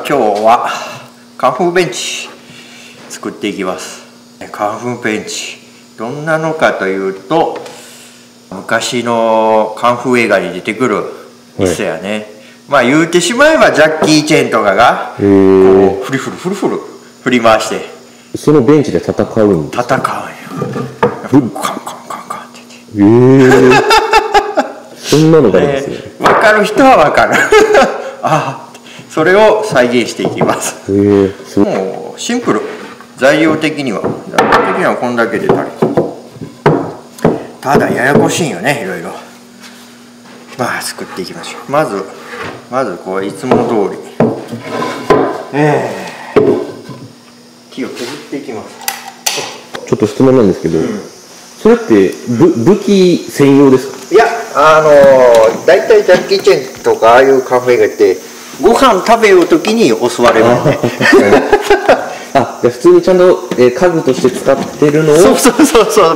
今日はカンフーベンチ作っていきます。カンフーベンチどんなのかというと、昔のカンフー映画に出てくる椅子やね。まあ言うてしまえばジャッキー・チェンとかがこうフリフル振り回してそのベンチで戦うんですか？戦うんよ。カンカンカンカンって言って。そんなのがあるんですね。分かる人は分かる。ああ、それを再現していきます。もうシンプル。材料的にはこんだけで足りる。ただややこしいんよね、いろいろ。まあ作っていきましょう。まずこういつも通り木を削っていきます。ちょっと質問なんですけど、それって武器専用ですか？いや、だいたいジャッキー・チェンとかああいうカフェがってご飯食べようときに襲われるのね。あ、じゃあ普通にちゃんと家具として使ってるのをそう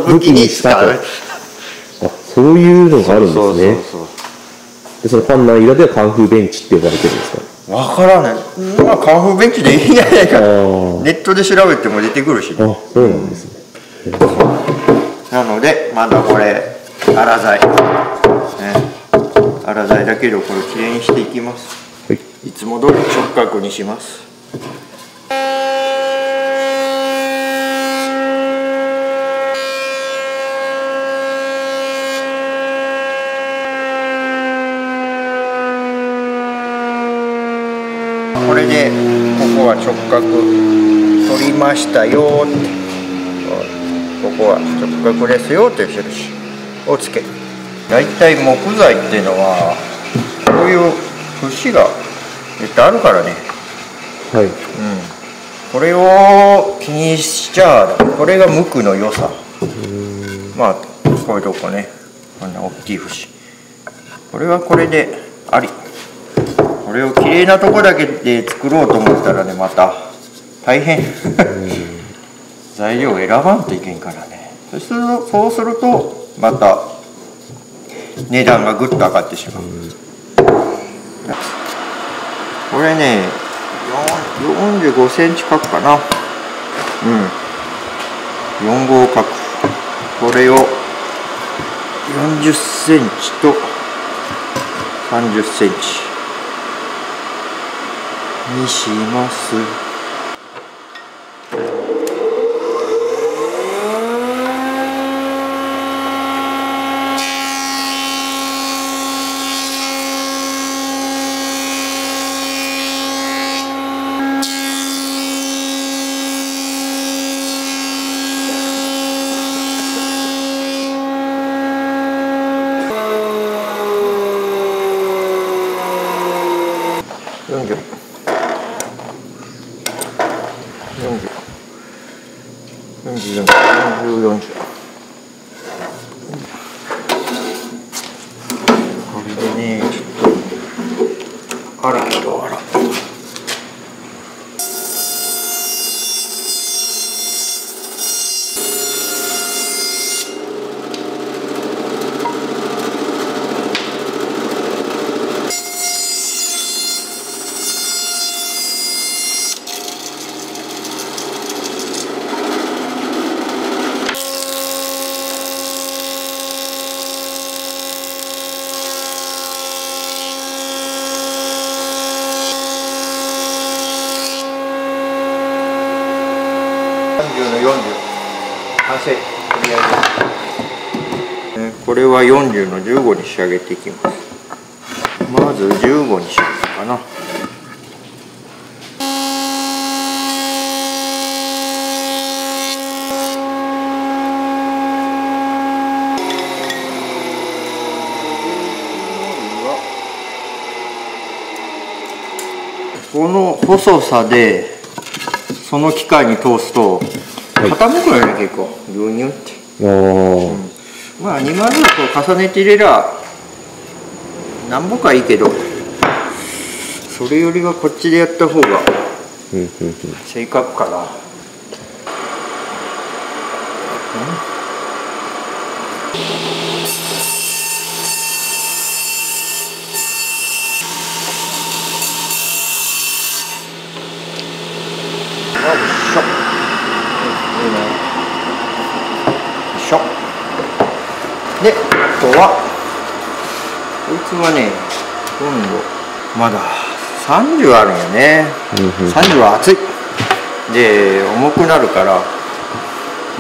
武器に使う。あ、そういうのがあるんですね。でそのファンナーイラではカンフーベンチって呼ばれてるんですか？わからない。まあカンフーベンチでいいんじゃないか。ネットで調べても出てくるしね。あ、そうなんですね。なのでまだこれ粗材、粗材だけどこれきれいにしていきます。はい、いつも通り直角にします。これでここは直角取りましたよって、ここは直角ですよという印をつける。だいたい木材っていうのはこういう節があるからね。はい、これを気にしちゃこれが無垢の良さ。まあこういうとこね、こんな大きい節、これはこれであり。これをきれいなとこだけで作ろうと思ったらね、また大変。材料を選ばんといけんからね。そうするとまた値段がぐっと上がってしまう。これね45センチ角かな。4号角。これを40センチと30センチにします。40これでね、ちょっとあらけど完成。これは40の15に仕上げていきます。まず15にしようかな。この細さでその機械に通すと傾くよね、結構ギュニュって。まあ2枚ずつ重ねて入れりゃなんぼかいいけど、それよりはこっちでやった方が正確かな。つはね今度まだ30あるんよね。30は熱いで重くなるから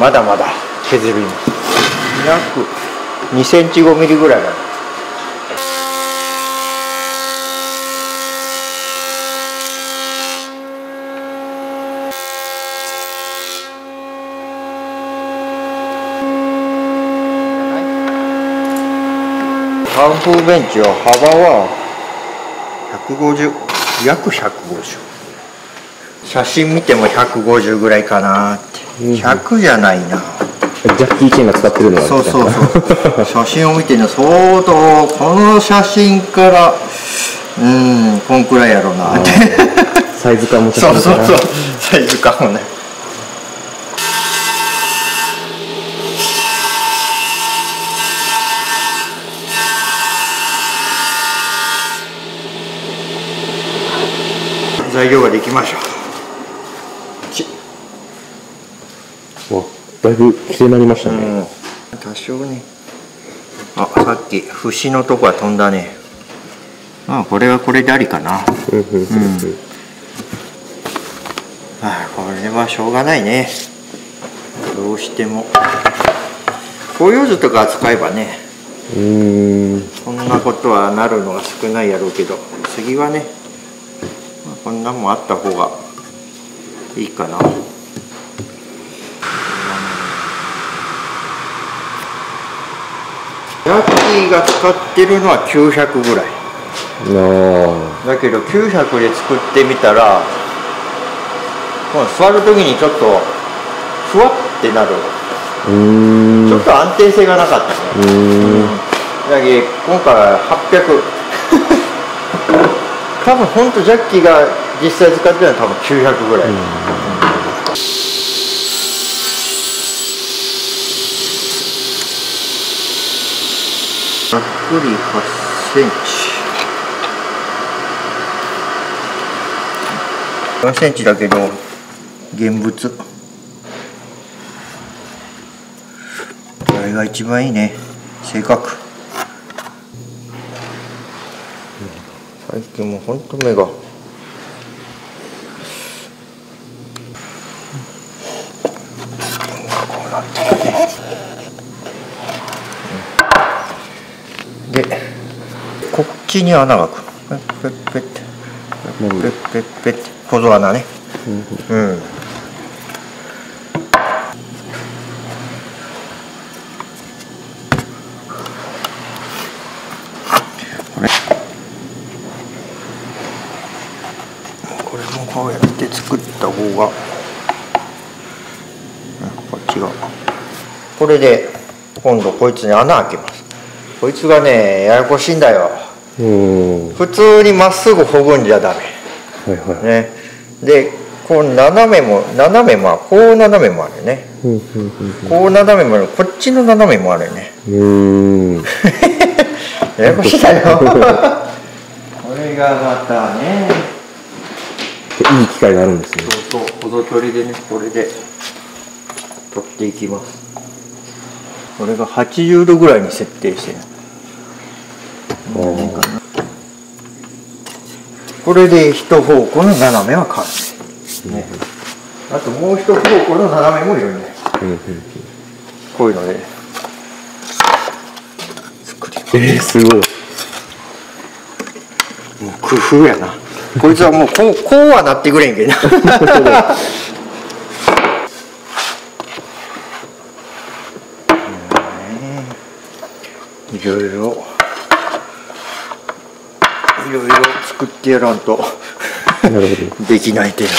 まだまだ削ります。約2センチ5ミリぐらいだ。カンフーベンチは幅は150、約150。写真見ても150ぐらいかなって。100じゃないな。ジャッキー・チェンが使ってるのはそうそうそう写真を見てね相当この写真からこんくらいやろうなってサイズ感もそうそうそうサイズ感もね。材料ができました。だいぶきれいになりましたね。多少ね。あ、さっき節のとこは飛んだね。まあこれはこれでありかな。これはしょうがないね。どうしても広葉樹とか使えばねそんなことはなるのが少ないやろうけど、次はね、こんなもんあった方がいいかな。ジャッキーが使ってるのは900ぐらいだけど900で作ってみたら座る時にちょっとふわってなる。ちょっと安定性がなかったね。だけど今回は800多分ほんとジャッキーが実際使ってるのは多分900ぐらい。ざっくり8センチ。4センチだけど現物これが一番いいね。正確。最近もうほんと目がで、こっちに穴が開く。ペッペッペッてペッペッペッペッて小僧穴ね。これもこうやって作った方がこっちがこれで今度こいつに穴開けます。こいつがねややこしいんだよ。普通にまっすぐほぐんじゃダメ、ね、でこう斜めもこう斜めもあるね。こう斜めもある。こっちの斜めもあるね。ややこしいだよこれがまたねいい機会があるんですね。そうそう、ほど取りでね、これで取っていきます。これが80度ぐらいに設定してる。これで一方向の斜めは完成、ね。あともう一方向の斜めもいるね。こういうので作ります。すごい。もう工夫やな。こいつはもうこうはなってくれんけどいろいろ作ってやらんとできないけど。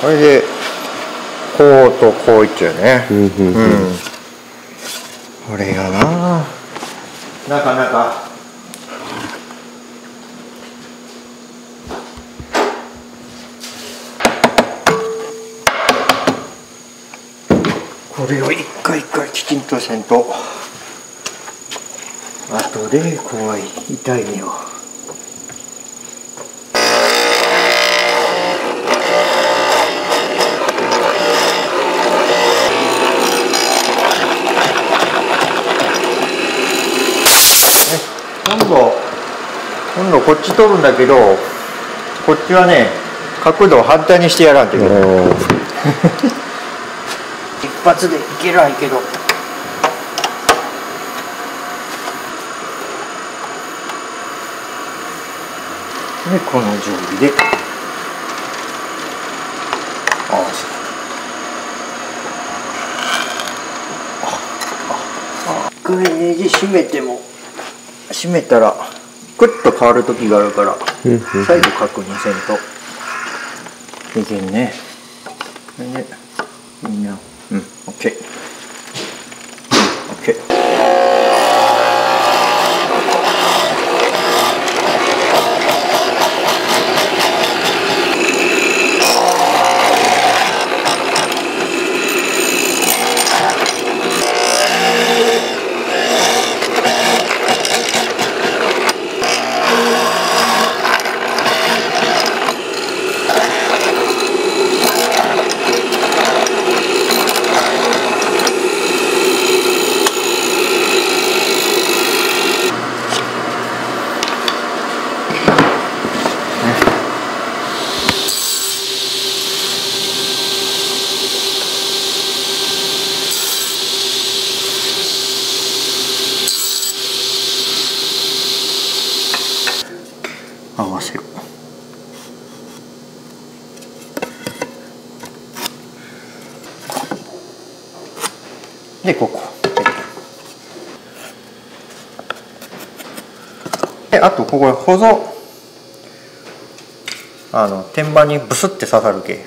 これでこうとこういっちゃうね。これがなかなかこれを一回一回きちんとせんと後で怖い痛い目を。今度こっち取るんだけど、こっちはね角度を反対にしてやらんといけない。一発でいけないけど、でこの定規で合わせる。一回ネジ締めても、締めたらクッと変わる時があるから再度確認せんといけんね。でみんなOK。合わせる。でここで、あとここ保存、天板にブスって刺さるけ、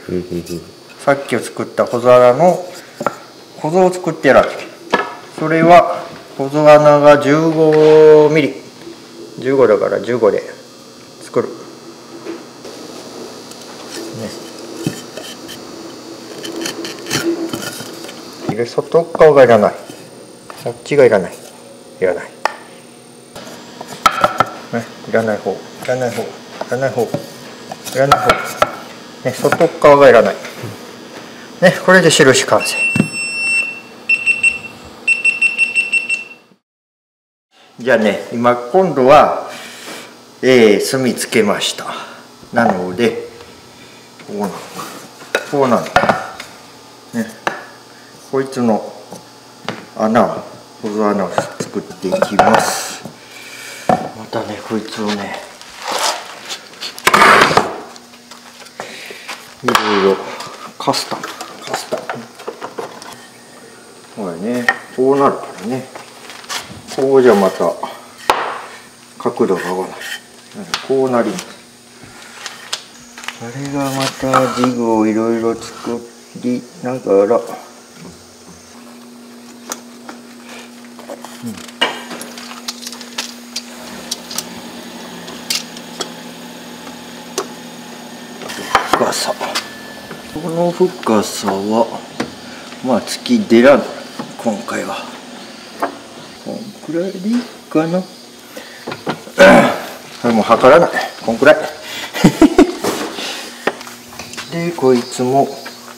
さっき作った保存穴の保存を作ってやらんといけ。それは保存穴が15ミリ、15だから15で作る、ね、で外側がいらない、こっちがいらない、いらない、ね、いらない方、いらない方、いらない方、いらない方、ね、外側がいらない、ね、これで印完成。じゃあね、今度は墨つけました。なのでこうなる、ね、こいつの穴、保存穴を作っていきます。またね、こいつをねいろいろカスタムこれね、こうなるからね、こうじゃまた角度が合わない、こうなります。あれがまたジグをいろいろ作りながら、深さ、この深さはまあ突き出らん、今回はこんくらいでいいかな。これも測らない、こんくらいでこいつも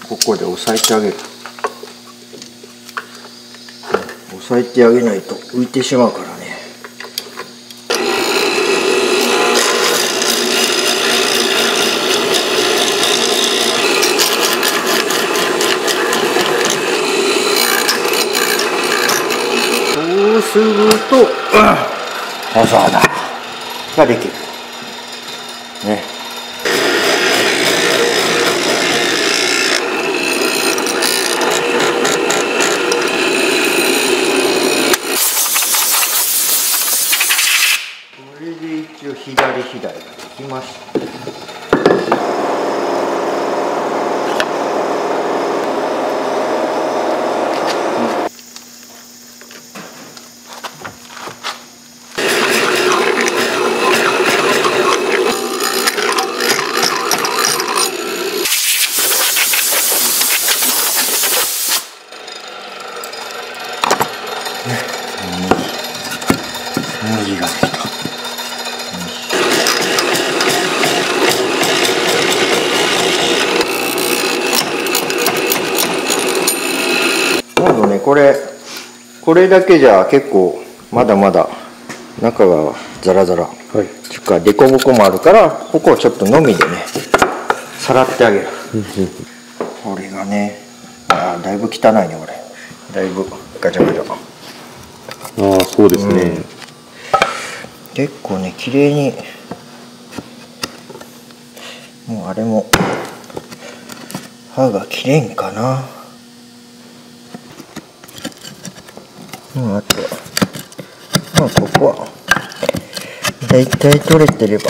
ここで押さえてあげる。押さえてあげないと浮いてしまうからね。そうすると保存穴ができるね。これで一応左ができました。ね、これだけじゃ結構まだまだ中がザラザラ、つうかデコボコもあるから、ここをちょっとのみでねさらってあげる。これがね、だいぶ汚いね、これだいぶガチャガチャ。ああ、そうですね、結構ね綺麗に、もうあれも歯が切れんかな。あとはここはだいたい取れてれば、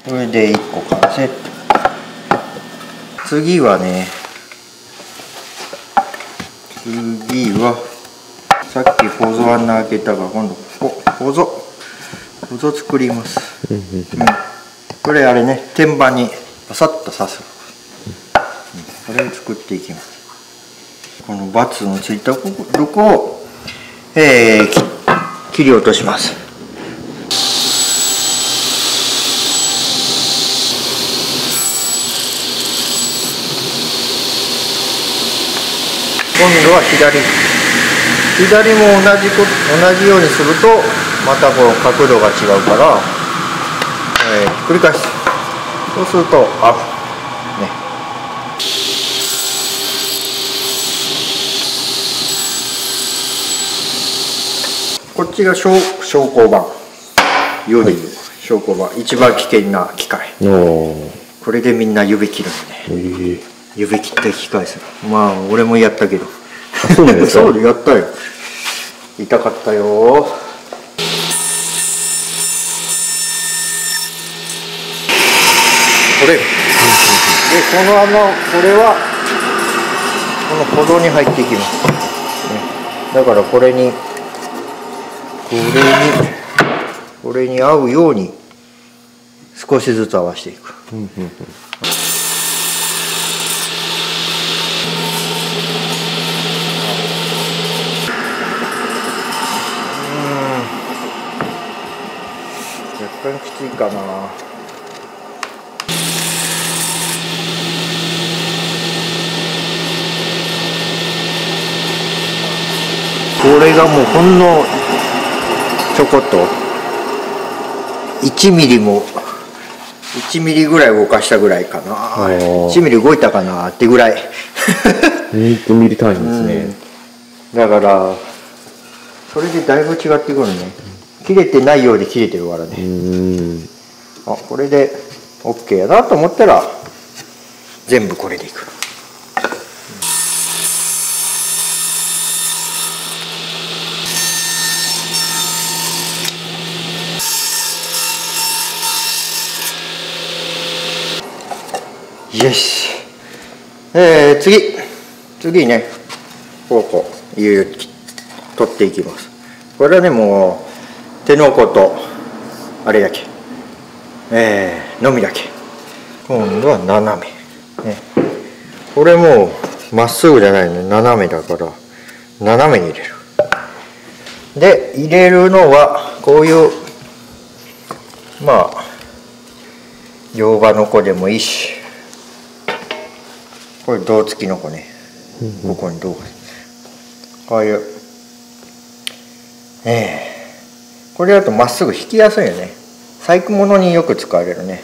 これで1個完成。次はね、さっきポゾ穴開けたが、今度ここポゾ作ります。これあれね、天板にパサッと刺す。これを作っていきます。このバツのついたとこを、切り落とします。今度は左も同じようにするとまたこの角度が違うから、繰り返す。そうすると合うね。こっちが昇降板、世に言う昇降板、一番危険な機械。これでみんな指切るのね。指切って引き返す。まあ俺もやったけど。そうなんですか。そうやったよ。痛かったよ。これでこの穴、これはこの歩道に入っていきます、だからこれに合うように少しずつ合わせていく。若干きついかな。これがもうほんのちょこっと1ミリぐらい動かしたぐらいかな。1ミリ動いたかなってぐらい。2ミリ単位ですね、だからそれでだいぶ違ってくるね。切れてないようで切れてるからね。これで OK やなと思ったら全部これでいく。よし。次ね、こういう取っていきます。これはね、もう手の甲とあれだけ、のみだけ。今度は斜め、これもうまっすぐじゃないの、斜めだから斜めに入れる。で入れるのはこういう、まあ洋画の子でもいいし、これ銅付きの子ね、ここに銅が、こういう、これだとまっすぐ引きやすいよね。細工物によく使われるね。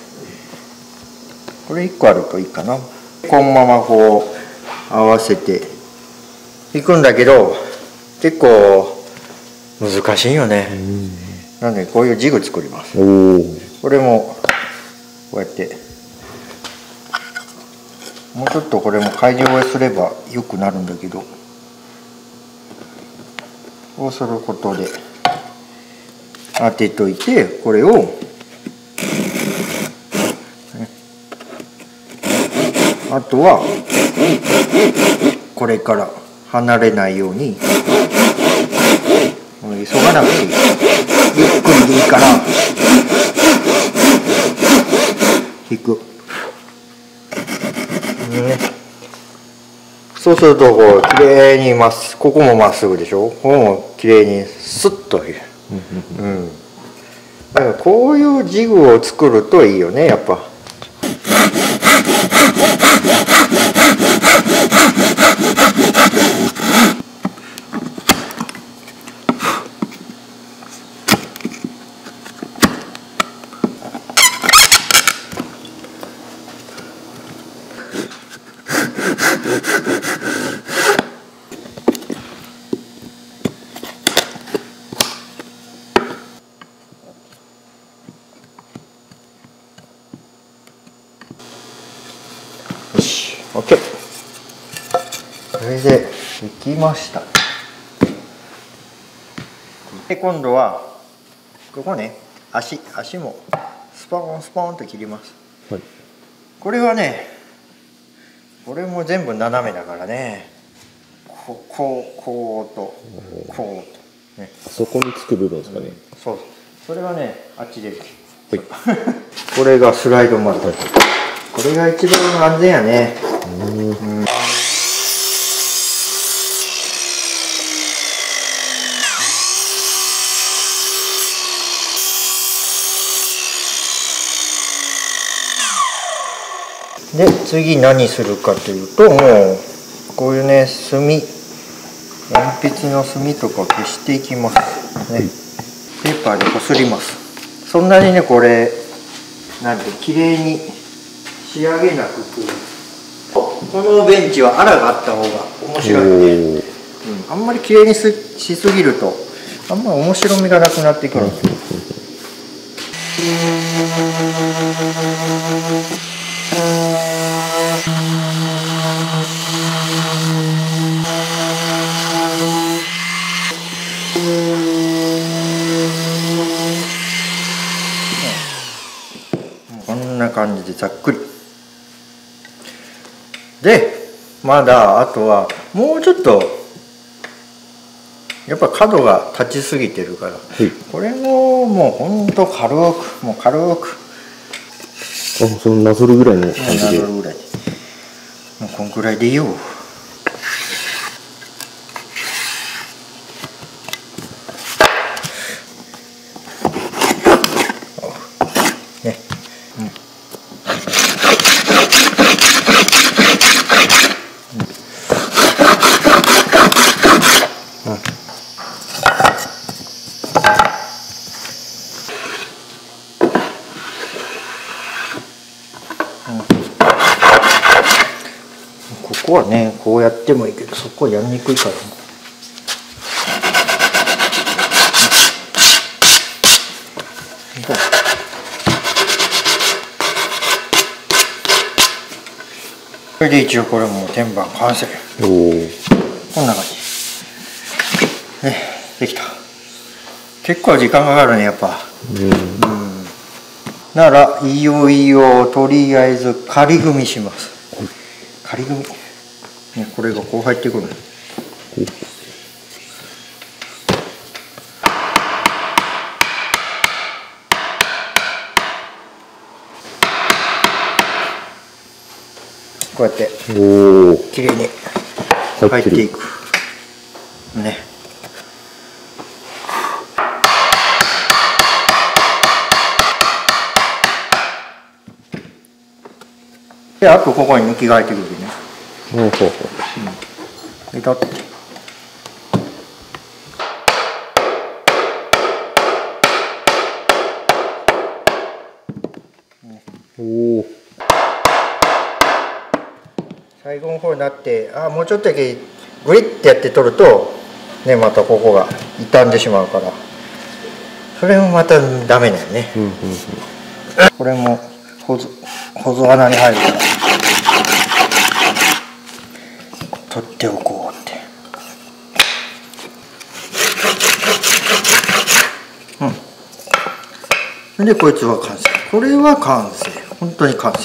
これ1個あるといいかな。このままこう合わせていくんだけど、結構難しいよね。なのでこういうジグ作ります。これもこうやって、もうちょっとこれも改良すればよくなるんだけど、こうすることで当てといて、これをあとはこれから離れないように、急がなくていい、ゆっくりでいいから引く、そうするとこう綺麗にここもまっすぐでしょ、ここも綺麗にスッといる。だからこういうジグを作るといいよね、やっぱ。よし、OK。これでできました。で、今度はここね、足もスポンスポンと切ります。はい、これはね、これも全部斜めだからね、こうとこうとね。そこにつく部分ですかね。そう、それはね、あっちでこれがスライドマット。これが一番安全やね。で、次何するかというと、もうこういうね、鉛筆の墨とか消していきますね。ペーパーでこすります。そんなにね、これなんて綺麗に仕上げなくこのベンチは穴があった方が面白いね。あんまり綺麗にしすぎるとあんま面白みがなくなってくるんですよ。こんな感じでざっくりで、まだあとはもうちょっとやっぱ角が立ちすぎてるから、これももうほんと軽くそのなぞるぐらいの感じで。なぞるぐらいで、もうこんくらいでいいよ。ね、ここはね、こうやってもいいけど、そこはやりにくいから。これで一応これも天板完成。こんな感じ。できた。結構時間かかるね、やっぱ。ならいよとりあえず仮組みします。仮組み、ね、これがこう入ってくる。こうやってきれいに入っていくね。で、あとここに抜きが入ってくるね。で、だって最後の方になって、もうちょっとだけグリッてやって取るとね、またここが傷んでしまうから、それもまたダメだよね。これもほぞ穴に入るから取っておこうって。で、こいつは完成。これは完成。本当に完成。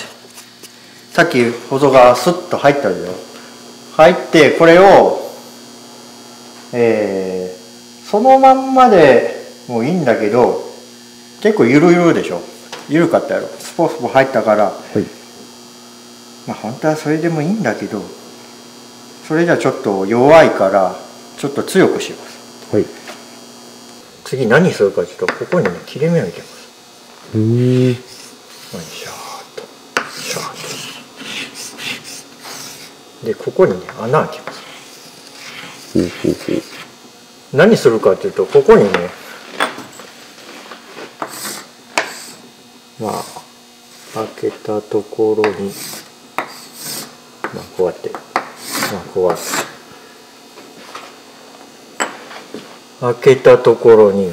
さっきほぞがスッと入ったでしょ。入って、これをそのまんまでもいいんだけど、結構ゆるゆるでしょ。ゆるかったやろ。スポスポ入ったから、まあ本当はそれでもいいんだけど、それじゃちょっと弱いからちょっと強くします。はい。次何するかというと、ここにね切れ目を入れます。シャーッとシャーッと。でここにね穴開けます。何するかというと、ここにねまあ開けたところにまあこうやってこうやって開けたところに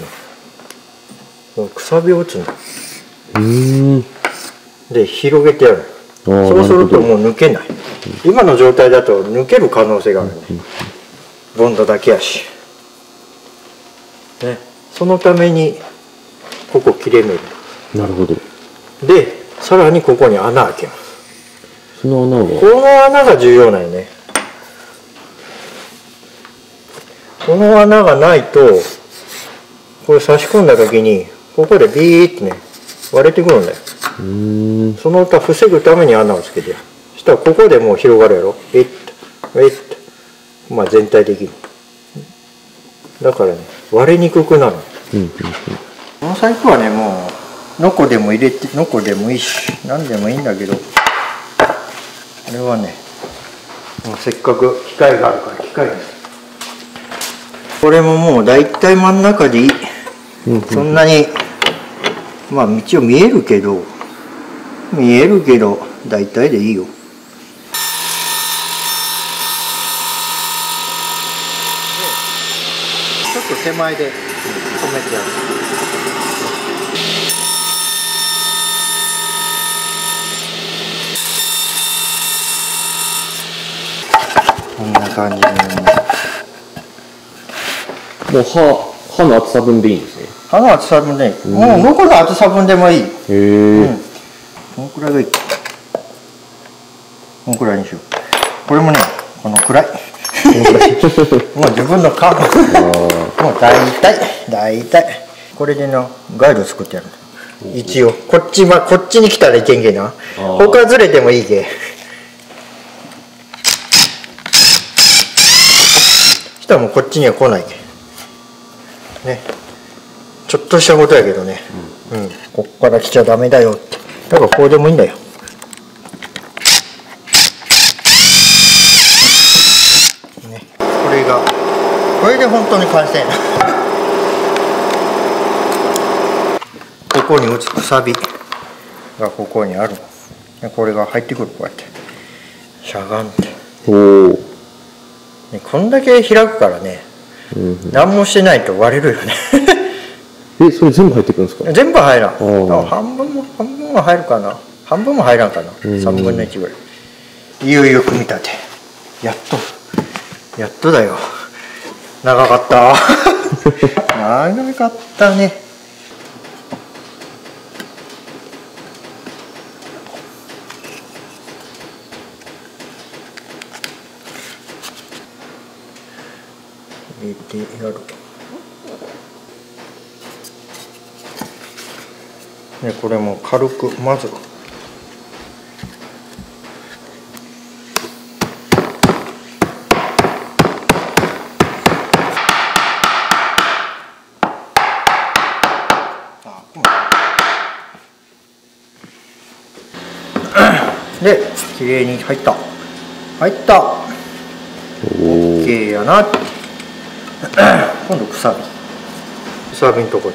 くさび落ちるんだ。で広げてやる。そうするともう抜けない。今の状態だと抜ける可能性があるね。ボンドだけやし、ね、そのためにここ切れ目。なるほど。でさらにここに穴開けます。その穴はこの穴が重要なんよね。この穴がないとこれ差し込んだ時にここでビーッとね割れてくるんだよ。その他防ぐために穴をつけてやる。そしたらここでもう広がるやろ。えっとえっとまあ全体的にだからね割れにくくなる。この細工はねもうノコでも入れてノコでもいいし何でもいいんだけど、これはねもうせっかく機械があるから機械にこれももうだいたい真ん中でいい。そんなにまあ道を見えるけどだいたいでいいよ。ちょっと手前で止めてやる。こんな感じにもう刃の厚さ分でいいんですね。刃の厚さ分でいい。もうノコの厚さ分でもいい。へえ。このくらいがいい。このくらいにしよう。これもねこのくらい。もう自分の勘。もう大体これでのガイド作ってやる。一応こっちに来たらいけんけな。他ずれてもいいけ。そしたらもうこっちには来ないけ。ね。ちょっとしたことやけどね。こっから来ちゃダメだよって。だからこうでもいいんだよ。ね。これで本当に完成。ここに打つくさびがここにある。これが入ってくるこうやってしゃがんで。こんだけ開くからね、何もしてないと割れるよね。それ全部入ってくるんですか？全部入らん。半分は入るかな。半分も入らんかな。3分の1ぐらい。いよいよ組み立て。やっとだよ。長かった。長かったね。入れてやる。ね、これも軽くまずで綺麗に入った OK やな。今度くさびのところ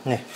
ね。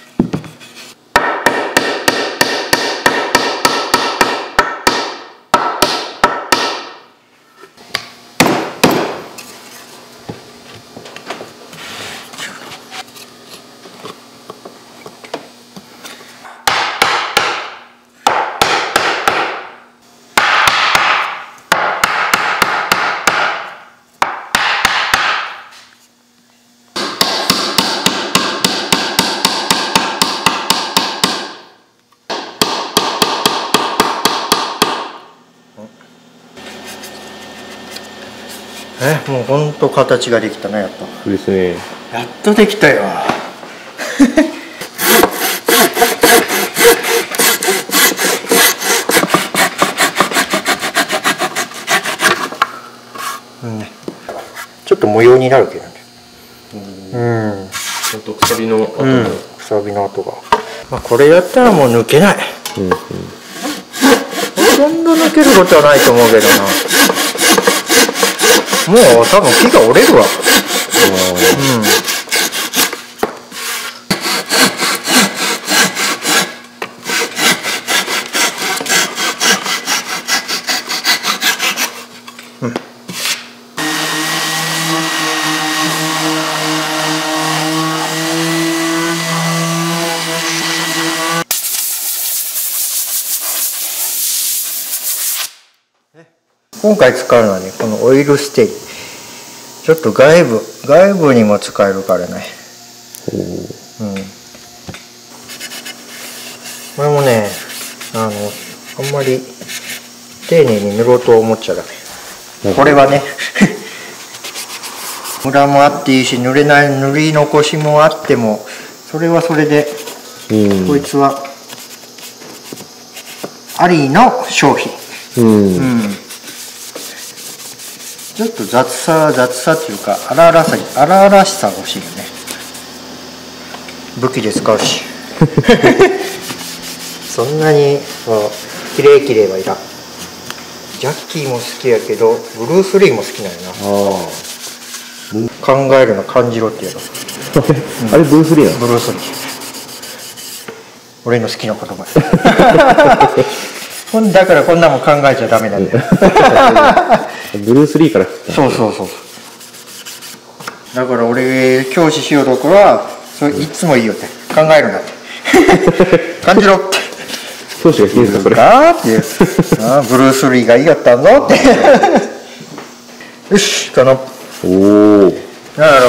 もうほんと形ができたね、やっと。そうですね。やっとできたよ。ちょっと模様になるけどね。ちゃんとくさびの跡も、くさびの跡が。まあこれやったらもう抜けない。ほとんど抜けることはないと思うけどな。もう多分木が折れるわ。今回使うのはね、このオイルステイ。ちょっと外部にも使えるからね。これもね、あんまり丁寧に塗ろうと思っちゃダメ。これはねムラもあっていいし、塗れない塗り残しもあってもそれはそれで、こいつはありの商品。ちょっと雑さっていうか荒々しさが欲しいよね。武器で使うしそんなにきれいはいらん。ジャッキーも好きやけどブルース・リーも好きなんやな。考えるの感じろってやつあれブルース・リーなの？ブルース・リー、俺の好きな言葉だからこんなもん考えちゃダメなんだよブルース・リーからそうだから俺教師しようところはそれいつもいいよって考えるなって感じろって教師が言うんですかそれってブルース・リーがいいやったんぞってよしだから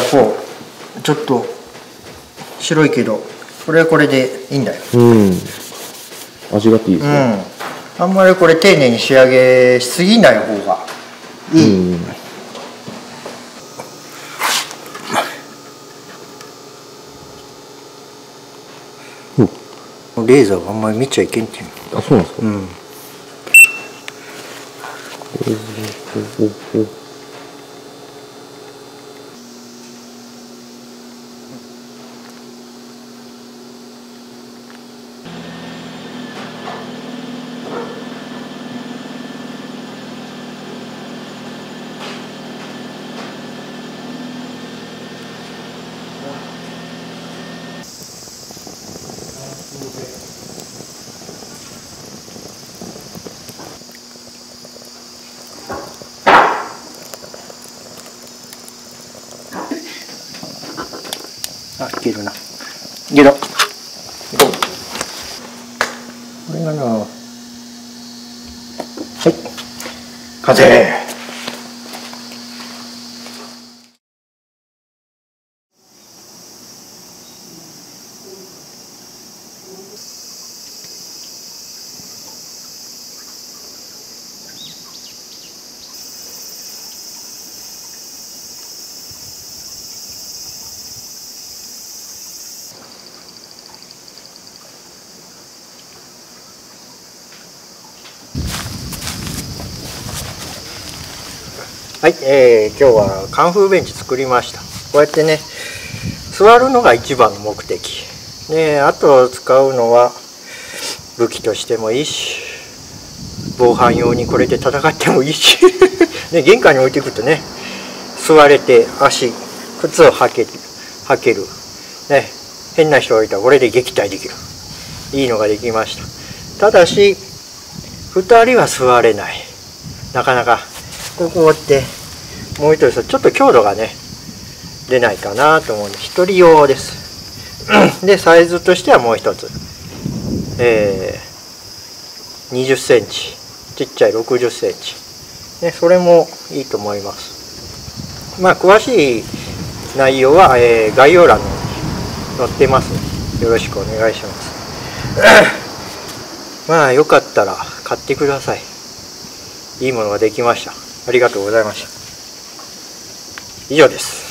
こうちょっと白いけどこれはこれでいいんだよ。味がいいですね。あんまりこれ丁寧に仕上げしすぎない方がいい。レーザーはあんまり見ちゃいけんっていう。あ、そうなんですか。いけるな。けどこれがな、はい完成。はい、今日はカンフーベンチ作りました。こうやってね座るのが一番の目的で、あと使うのは武器としてもいいし、防犯用にこれで戦ってもいいしで玄関に置いていくとね、座れて靴を履けるね、変な人がいたらこれで撃退できる、いいのができました。ただし2人は座れない、なかなかこうやってもう一人ちょっと強度がね出ないかなと思うんで1人用ですでサイズとしてはもう一つ、20センチ、ちっちゃい60センチ、ね、それもいいと思います。まあ詳しい内容は、概要欄に載ってますのでよろしくお願いしますまあよかったら買ってください。いいものができました。ありがとうございました。以上です。